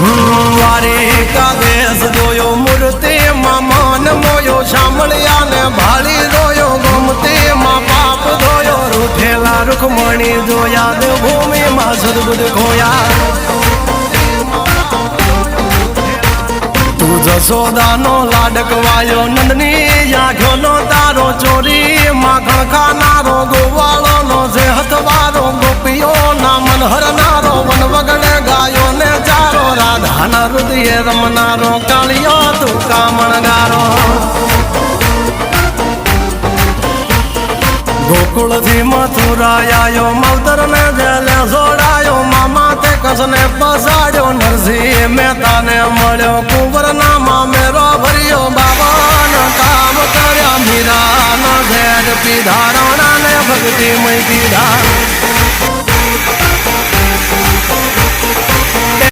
વારી કાદેશ જોયો મૂર્તિ માં મન મોયો સાંભળ્યા ને ભાળી જોયો ગમતી માં પાપ ધોયો રૂઠેલા રૂખમણી જોયા દેવભૂમિ માં સદબુદ્ધ ખોયા તું જશોદાનો લાડકવાયો નંદની આંખો નો તારો ચોરી માખણ ખાનારો ગોવાળો નો જે હથવારો ગોપીઓ ના મન હરનારો વન વગડે ગાયો ને ચારો રાધાના હૃદય રમનારો કાળિયો તું કામણગારો ગોકુળ થી મથુરા આયો મવતર ને જેલે જોડાયો મામા તે કસને પસાડ્યો નરસિંહ મહેતા ને મળ્યો કુંવર ના મામેરો ભર્યો બાબા કામ કર્યા મીરા ના ઝેર પીધા રાણા ને ભક્તિ મય પીધા